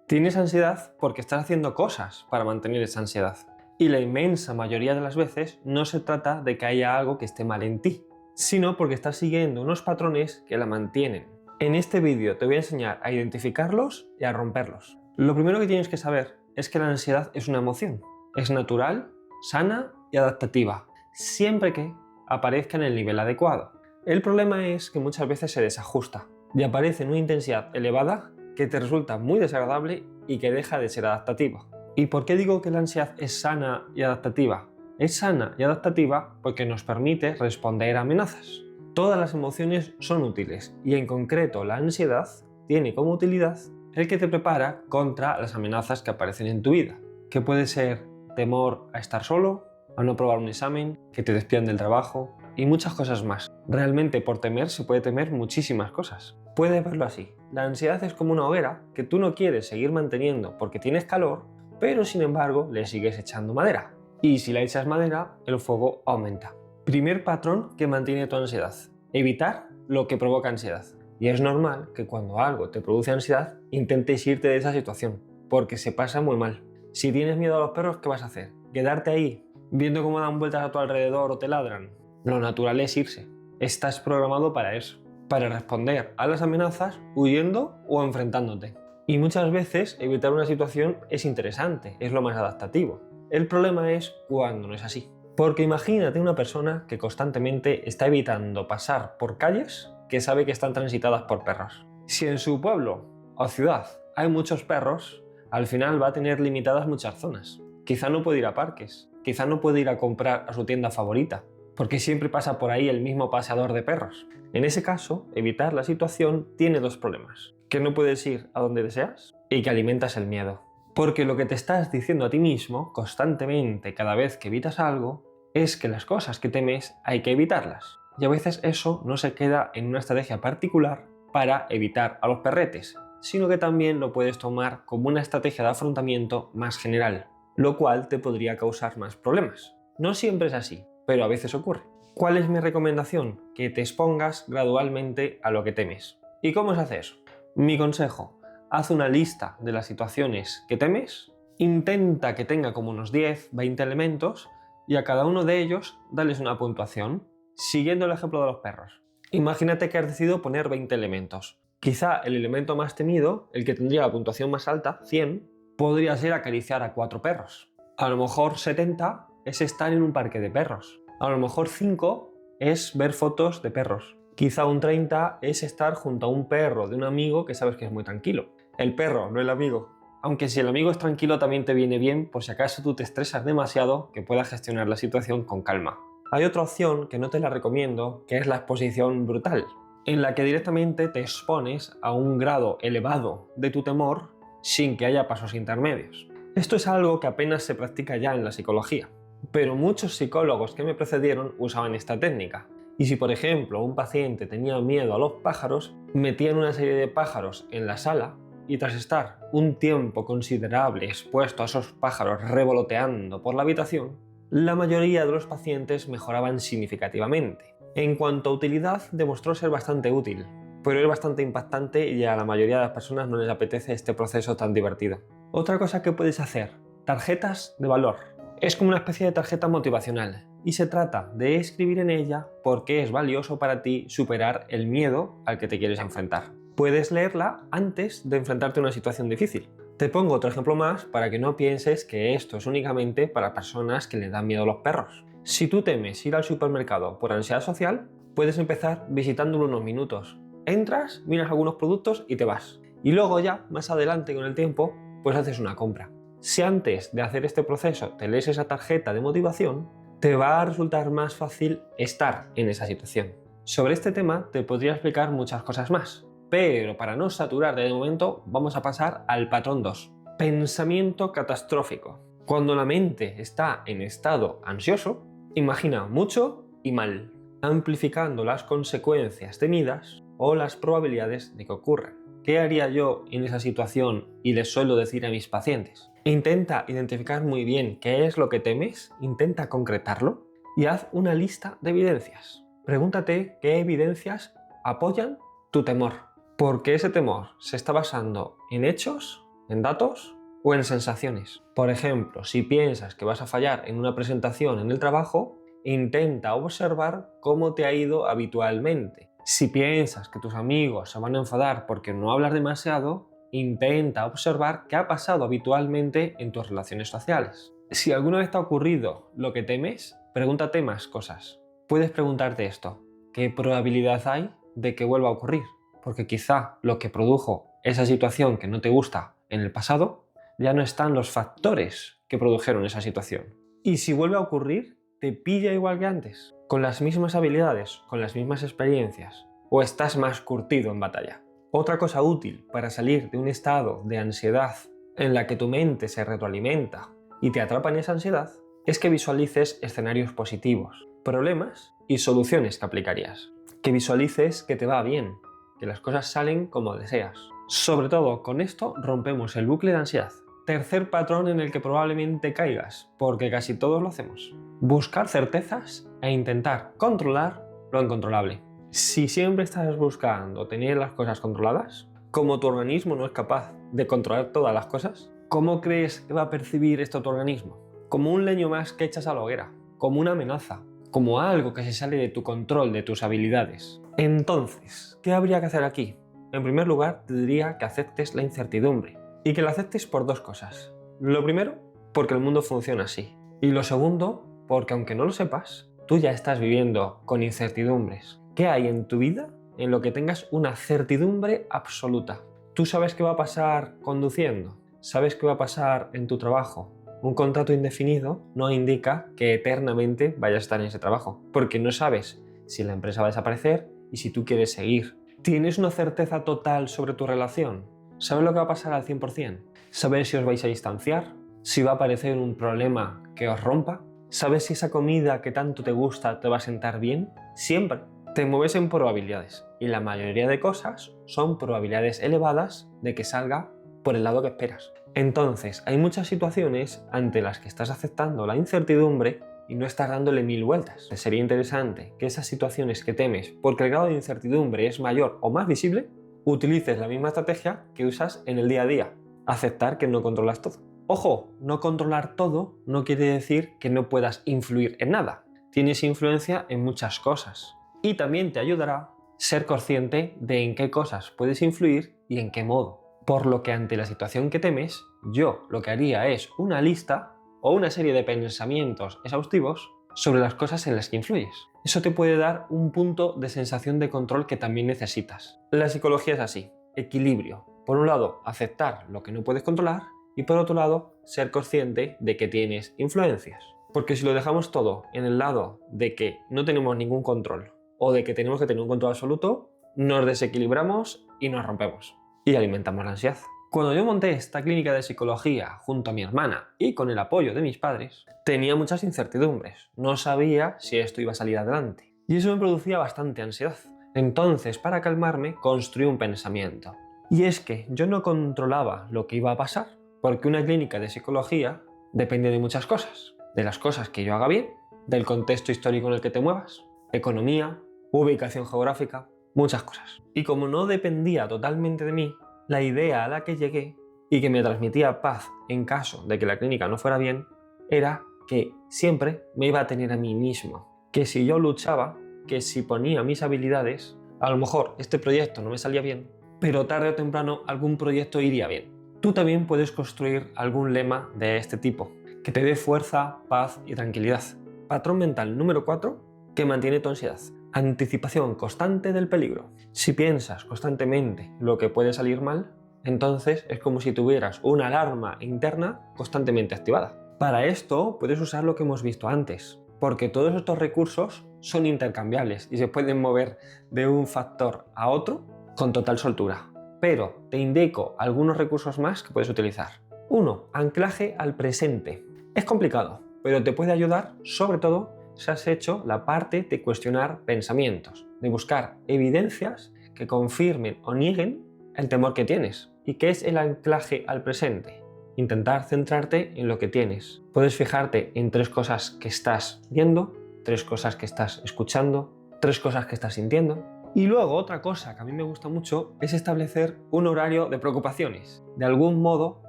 Tienes ansiedad porque estás haciendo cosas para mantener esa ansiedad. Y la inmensa mayoría de las veces no se trata de que haya algo que esté mal en ti, sino porque estás siguiendo unos patrones que la mantienen. En este vídeo te voy a enseñar a identificarlos y a romperlos. Lo primero que tienes que saber es que la ansiedad es una emoción. Es natural, sana y adaptativa, siempre que aparezca en el nivel adecuado. El problema es que muchas veces se desajusta y aparece en una intensidad elevada que te resulta muy desagradable y que deja de ser adaptativa. ¿Y por qué digo que la ansiedad es sana y adaptativa? Es sana y adaptativa porque nos permite responder a amenazas. Todas las emociones son útiles y en concreto la ansiedad tiene como utilidad el que te prepara contra las amenazas que aparecen en tu vida, que puede ser temor a estar solo, a no probar un examen, que te despidan del trabajo y muchas cosas más. Realmente por temer se puede temer muchísimas cosas. Puedes verlo así. La ansiedad es como una hoguera que tú no quieres seguir manteniendo porque tienes calor, pero sin embargo le sigues echando madera. Y si le echas madera, el fuego aumenta. Primer patrón que mantiene tu ansiedad: evitar lo que provoca ansiedad. Y es normal que cuando algo te produce ansiedad, intentes irte de esa situación, porque se pasa muy mal. Si tienes miedo a los perros, ¿qué vas a hacer? ¿Quedarte ahí, viendo cómo dan vueltas a tu alrededor o te ladran? Lo natural es irse. Estás programado para eso, para responder a las amenazas huyendo o enfrentándote. Y muchas veces evitar una situación es interesante, es lo más adaptativo. El problema es cuando no es así. Porque imagínate una persona que constantemente está evitando pasar por calles que sabe que están transitadas por perros. Si en su pueblo o ciudad hay muchos perros, al final va a tener limitadas muchas zonas. Quizá no puede ir a parques, quizá no puede ir a comprar a su tienda favorita, porque siempre pasa por ahí el mismo paseador de perros. En ese caso, evitar la situación tiene dos problemas: que no puedes ir a donde deseas y que alimentas el miedo. Porque lo que te estás diciendo a ti mismo constantemente cada vez que evitas algo es que las cosas que temes hay que evitarlas. Y a veces eso no se queda en una estrategia particular para evitar a los perretes, sino que también lo puedes tomar como una estrategia de afrontamiento más general, lo cual te podría causar más problemas. No siempre es así, pero a veces ocurre. ¿Cuál es mi recomendación? Que te expongas gradualmente a lo que temes. ¿Y cómo se hace eso? Mi consejo: haz una lista de las situaciones que temes, intenta que tenga como unos 10-20 elementos y a cada uno de ellos dales una puntuación, siguiendo el ejemplo de los perros. Imagínate que has decidido poner 20 elementos. Quizá el elemento más temido, el que tendría la puntuación más alta, 100, podría ser acariciar a 4 perros. A lo mejor 70 es estar en un parque de perros. A lo mejor 5 es ver fotos de perros. Quizá un 30 es estar junto a un perro de un amigo que sabes que es muy tranquilo. El perro, no el amigo. Aunque si el amigo es tranquilo también te viene bien por si acaso tú te estresas demasiado, que puedas gestionar la situación con calma. Hay otra opción que no te la recomiendo, que es la exposición brutal, en la que directamente te expones a un grado elevado de tu temor sin que haya pasos intermedios. Esto es algo que apenas se practica ya en la psicología, pero muchos psicólogos que me precedieron usaban esta técnica. Y si por ejemplo un paciente tenía miedo a los pájaros, metían una serie de pájaros en la sala y tras estar un tiempo considerable expuesto a esos pájaros revoloteando por la habitación, la mayoría de los pacientes mejoraban significativamente. En cuanto a utilidad, demostró ser bastante útil, pero es bastante impactante y a la mayoría de las personas no les apetece este proceso tan divertido. Otra cosa que puedes hacer: tarjetas de valor. Es como una especie de tarjeta motivacional y se trata de escribir en ella por qué es valioso para ti superar el miedo al que te quieres enfrentar. Puedes leerla antes de enfrentarte a una situación difícil. Te pongo otro ejemplo más para que no pienses que esto es únicamente para personas que le dan miedo a los perros. Si tú temes ir al supermercado por ansiedad social, puedes empezar visitándolo unos minutos. Entras, miras algunos productos y te vas. Y luego ya, más adelante con el tiempo, pues haces una compra. Si antes de hacer este proceso te lees esa tarjeta de motivación, te va a resultar más fácil estar en esa situación. Sobre este tema te podría explicar muchas cosas más, pero para no saturar de momento vamos a pasar al patrón 2. Pensamiento catastrófico. Cuando la mente está en estado ansioso, imagina mucho y mal, amplificando las consecuencias temidas o las probabilidades de que ocurran. ¿Qué haría yo en esa situación? Y les suelo decir a mis pacientes: intenta identificar muy bien qué es lo que temes, intenta concretarlo y haz una lista de evidencias. Pregúntate qué evidencias apoyan tu temor. Porque ese temor se está basando en hechos ¿En datos o en sensaciones? Por ejemplo, si piensas que vas a fallar en una presentación en el trabajo, intenta observar cómo te ha ido habitualmente. Si piensas que tus amigos se van a enfadar porque no hablas demasiado, intenta observar qué ha pasado habitualmente en tus relaciones sociales. Si alguna vez te ha ocurrido lo que temes, pregúntate más cosas. Puedes preguntarte esto: ¿qué probabilidad hay de que vuelva a ocurrir? Porque quizá lo que produjo esa situación que no te gusta en el pasado, ya no están los factores que produjeron esa situación. Y si vuelve a ocurrir, ¿te pilla igual que antes? ¿Con las mismas habilidades, con las mismas experiencias? ¿O estás más curtido en batalla? Otra cosa útil para salir de un estado de ansiedad en la que tu mente se retroalimenta y te atrapa en esa ansiedad es que visualices escenarios positivos, problemas y soluciones que aplicarías. Que visualices que te va bien, que las cosas salen como deseas. Sobre todo, con esto rompemos el bucle de ansiedad. Tercer patrón en el que probablemente caigas, porque casi todos lo hacemos: buscar certezas e intentar controlar lo incontrolable. Si siempre estás buscando tener las cosas controladas, como tu organismo no es capaz de controlar todas las cosas, ¿cómo crees que va a percibir esto tu organismo? Como un leño más que echas a la hoguera, como una amenaza, como algo que se sale de tu control, de tus habilidades. Entonces, ¿qué habría que hacer aquí? En primer lugar, te diría que aceptes la incertidumbre, y que la aceptes por dos cosas. Lo primero, porque el mundo funciona así. Y lo segundo, porque aunque no lo sepas, tú ya estás viviendo con incertidumbres. ¿Qué hay en tu vida en lo que tengas una certidumbre absoluta? Tú sabes qué va a pasar conduciendo, sabes qué va a pasar en tu trabajo. Un contrato indefinido no indica que eternamente vayas a estar en ese trabajo, porque no sabes si la empresa va a desaparecer y si tú quieres seguir. ¿Tienes una certeza total sobre tu relación? ¿Sabes lo que va a pasar al 100%? ¿Sabes si os vais a distanciar? ¿Si va a aparecer un problema que os rompa? ¿Sabes si esa comida que tanto te gusta te va a sentar bien? Siempre. Te mueves en probabilidades, y la mayoría de cosas son probabilidades elevadas de que salga por el lado que esperas. Entonces, hay muchas situaciones ante las que estás aceptando la incertidumbre y no estás dándole mil vueltas. Sería interesante que esas situaciones que temes porque el grado de incertidumbre es mayor o más visible, utilices la misma estrategia que usas en el día a día: aceptar que no controlas todo. Ojo, no controlar todo no quiere decir que no puedas influir en nada. Tienes influencia en muchas cosas. Y también te ayudará ser consciente de en qué cosas puedes influir y en qué modo. Por lo que ante la situación que temes, yo lo que haría es una lista o una serie de pensamientos exhaustivos sobre las cosas en las que influyes. Eso te puede dar un punto de sensación de control que también necesitas. La psicología es así: equilibrio. Por un lado, aceptar lo que no puedes controlar, y por otro lado, ser consciente de que tienes influencias. Porque si lo dejamos todo en el lado de que no tenemos ningún control o de que tenemos que tener un control absoluto, nos desequilibramos y nos rompemos. Y alimentamos la ansiedad. Cuando yo monté esta clínica de psicología junto a mi hermana y con el apoyo de mis padres, tenía muchas incertidumbres. No sabía si esto iba a salir adelante. Y eso me producía bastante ansiedad. Entonces, para calmarme, construí un pensamiento. Y es que yo no controlaba lo que iba a pasar, porque una clínica de psicología depende de muchas cosas. De las cosas que yo haga bien, del contexto histórico en el que te muevas, economía, ubicación geográfica, muchas cosas. Y como no dependía totalmente de mí, la idea a la que llegué y que me transmitía paz en caso de que la clínica no fuera bien, era que siempre me iba a tener a mí mismo. Que si yo luchaba, que si ponía mis habilidades, a lo mejor este proyecto no me salía bien, pero tarde o temprano algún proyecto iría bien. Tú también puedes construir algún lema de este tipo, que te dé fuerza, paz y tranquilidad. Patrón mental número 4, que mantiene tu ansiedad: anticipación constante del peligro. Si piensas constantemente lo que puede salir mal, entonces es como si tuvieras una alarma interna constantemente activada. Para esto puedes usar lo que hemos visto antes, porque todos estos recursos son intercambiables y se pueden mover de un factor a otro con total soltura. Pero te indico algunos recursos más que puedes utilizar. 1. Anclaje al presente. Es complicado, pero te puede ayudar, sobre todo si has hecho la parte de cuestionar pensamientos, de buscar evidencias que confirmen o nieguen el temor que tienes. ¿Y qué es el anclaje al presente? Intentar centrarte en lo que tienes. Puedes fijarte en 3 cosas que estás viendo, 3 cosas que estás escuchando, 3 cosas que estás sintiendo, Y luego otra cosa que a mí me gusta mucho es establecer un horario de preocupaciones. De algún modo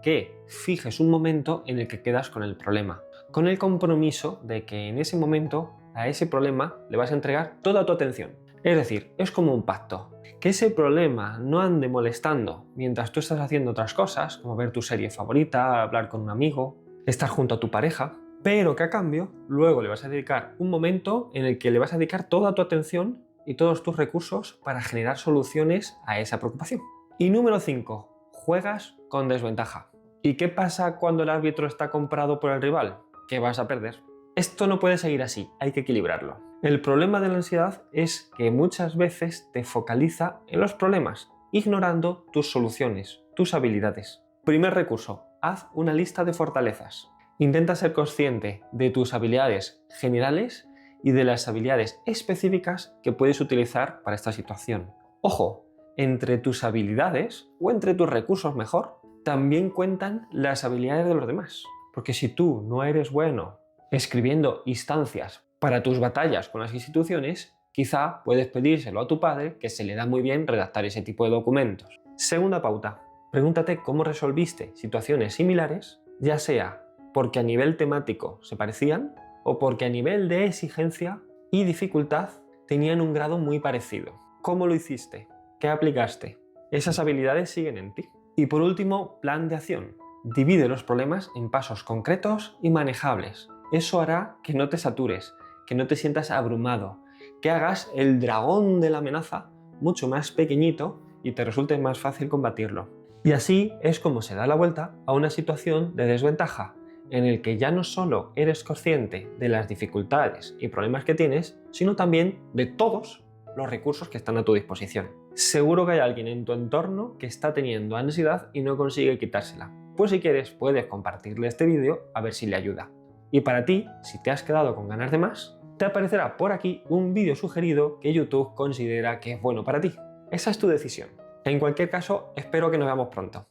que fijes un momento en el que quedas con el problema, con el compromiso de que en ese momento a ese problema le vas a entregar toda tu atención. Es decir, es como un pacto. Que ese problema no ande molestando mientras tú estás haciendo otras cosas, como ver tu serie favorita, hablar con un amigo, estar junto a tu pareja, pero que a cambio luego le vas a dedicar un momento en el que le vas a dedicar toda tu atención y todos tus recursos para generar soluciones a esa preocupación. Y número 5, juegas con desventaja. ¿Y qué pasa cuando el árbitro está comprado por el rival? Que vas a perder. Esto no puede seguir así, hay que equilibrarlo. El problema de la ansiedad es que muchas veces te focaliza en los problemas, ignorando tus soluciones, tus habilidades. Primer recurso, haz una lista de fortalezas. Intenta ser consciente de tus habilidades generales y de las habilidades específicas que puedes utilizar para esta situación. Ojo, entre tus habilidades, o entre tus recursos mejor, también cuentan las habilidades de los demás. Porque si tú no eres bueno escribiendo instancias para tus batallas con las instituciones, quizá puedes pedírselo a tu padre, que se le da muy bien redactar ese tipo de documentos. Segunda pauta, pregúntate cómo resolviste situaciones similares, ya sea porque a nivel temático se parecían o porque a nivel de exigencia y dificultad tenían un grado muy parecido. ¿Cómo lo hiciste? ¿Qué aplicaste? Esas habilidades siguen en ti. Y por último, plan de acción. Divide los problemas en pasos concretos y manejables. Eso hará que no te satures, que no te sientas abrumado, que hagas el dragón de la amenaza mucho más pequeñito y te resulte más fácil combatirlo. Y así es como se da la vuelta a una situación de desventaja, en el que ya no solo eres consciente de las dificultades y problemas que tienes, sino también de todos los recursos que están a tu disposición. Seguro que hay alguien en tu entorno que está teniendo ansiedad y no consigue quitársela. Pues si quieres, puedes compartirle este vídeo a ver si le ayuda. Y para ti, si te has quedado con ganas de más, te aparecerá por aquí un vídeo sugerido que YouTube considera que es bueno para ti. Esa es tu decisión. En cualquier caso, espero que nos veamos pronto.